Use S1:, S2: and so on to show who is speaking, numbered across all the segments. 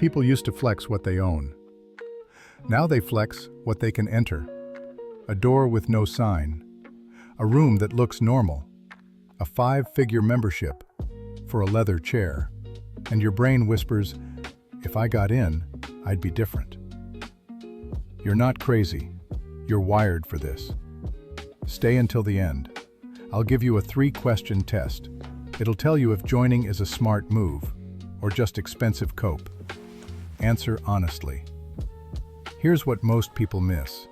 S1: People used to flex what they own. Now they flex what they can enter. A door with no sign. A room that looks normal. A 5-figure membership for a leather chair. And your brain whispers, if I got in, I'd be different. You're not crazy. You're wired for this. Stay until the end. I'll give you a 3-question test. It'll tell you if joining is a smart move or just expensive cope. Answer honestly. Here's what most people miss.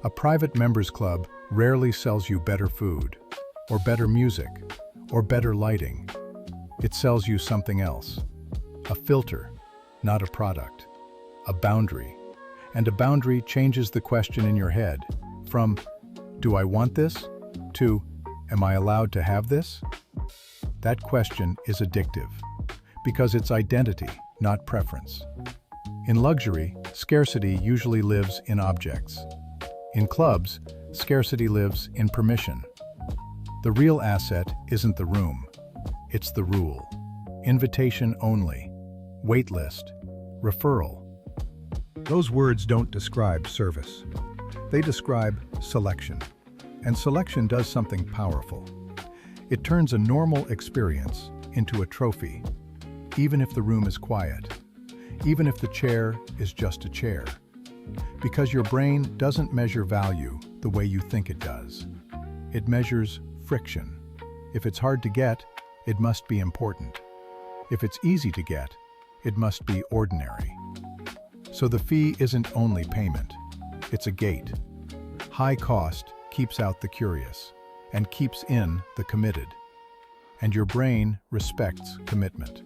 S1: A private members club rarely sells you better food, or better music, or better lighting. It sells you something else. A filter, not a product. A boundary. And a boundary changes the question in your head from, do I want this? To, am I allowed to have this? That question is addictive, because it's identity, not preference. In luxury, scarcity usually lives in objects. In clubs, scarcity lives in permission. The real asset isn't the room, it's the rule. Invitation only, wait list, referral. Those words don't describe service. They describe selection. And selection does something powerful. It turns a normal experience into a trophy, even if the room is quiet, even if the chair is just a chair. Because your brain doesn't measure value the way you think it does. It measures friction. If it's hard to get, it must be important. If it's easy to get, it must be ordinary. So the fee isn't only payment, it's a gate. High cost keeps out the curious and keeps in the committed. And your brain respects commitment.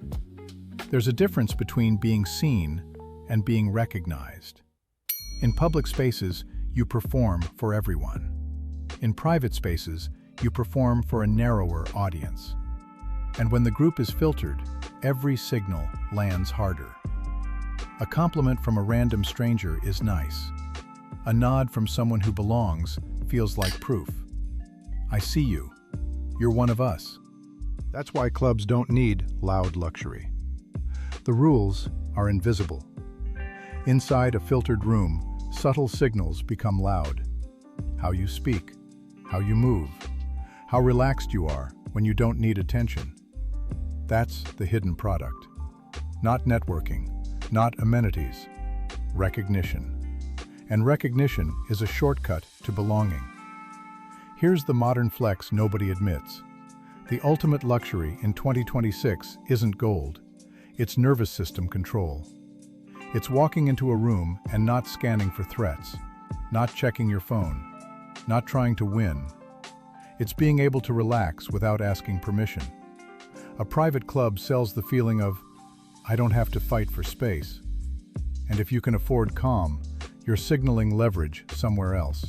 S1: There's a difference between being seen and being recognized. In public spaces, you perform for everyone. In private spaces, you perform for a narrower audience. And when the group is filtered, every signal lands harder. A compliment from a random stranger is nice. A nod from someone who belongs feels like proof. I see you. You're one of us. That's why clubs don't need loud luxury. The rules are invisible. Inside a filtered room, subtle signals become loud. How you speak, how you move, how relaxed you are when you don't need attention. That's the hidden product. Not networking, not amenities, recognition. And recognition is a shortcut to belonging. Here's the modern flex nobody admits. The ultimate luxury in 2026 isn't gold. It's nervous system control. It's walking into a room and not scanning for threats, not checking your phone, not trying to win. It's being able to relax without asking permission. A private club sells the feeling of, I don't have to fight for space. And if you can afford calm, you're signaling leverage somewhere else.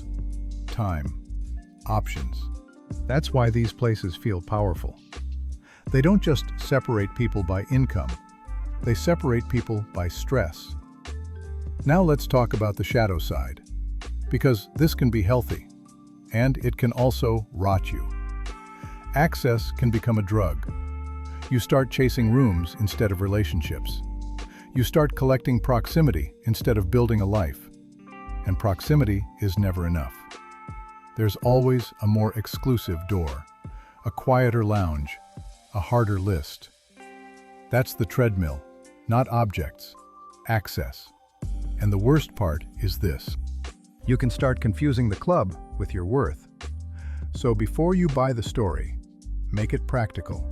S1: Time. Options. That's why these places feel powerful. They don't just separate people by income. They separate people by stress. Now let's talk about the shadow side, because this can be healthy, and it can also rot you. Access can become a drug. You start chasing rooms instead of relationships. You start collecting proximity instead of building a life. And proximity is never enough. There's always a more exclusive door, a quieter lounge, a harder list. That's the treadmill, not objects, access. And the worst part is this. You can start confusing the club with your worth. So before you buy the story, make it practical.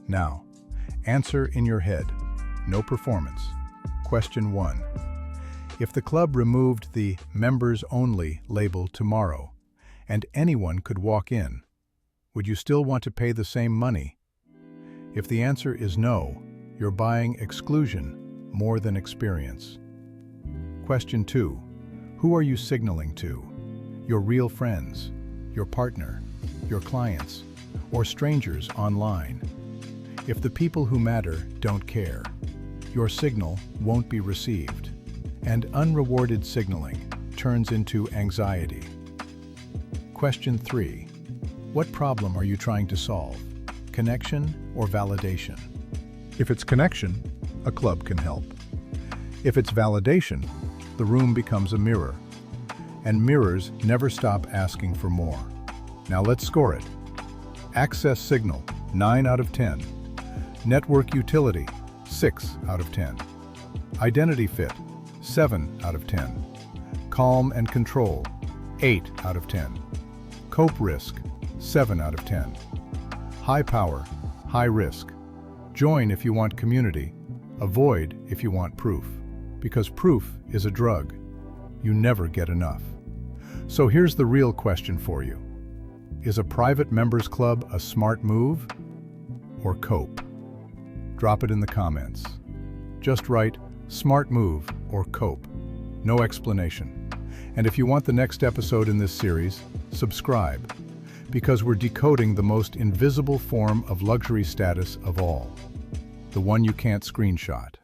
S1: Now, answer in your head, no performance. Question 1. If the club removed the members only label tomorrow, and anyone could walk in, would you still want to pay the same money? If the answer is no, you're buying exclusion more than experience. Question 2. Who are you signaling to? Your real friends, your partner, your clients, or strangers online? If the people who matter don't care, your signal won't be received, and unrewarded signaling turns into anxiety. Question 3. What problem are you trying to solve? Connection or validation? If it's connection, a club can help. If it's validation, the room becomes a mirror. And mirrors never stop asking for more. Now let's score it. Access signal, 9 out of 10. Network utility, 6 out of 10. Identity fit, 7 out of 10. Calm and control, 8 out of 10. Cope risk, 7 out of 10. High power, high risk. Join if you want community. Avoid if you want proof. Because proof is a drug. You never get enough. So here's the real question for you. Is a private members club a smart move or cope? Drop it in the comments. Just write smart move or cope. No explanation. And if you want the next episode in this series, subscribe, because we're decoding the most invisible form of luxury status of all, the one you can't screenshot.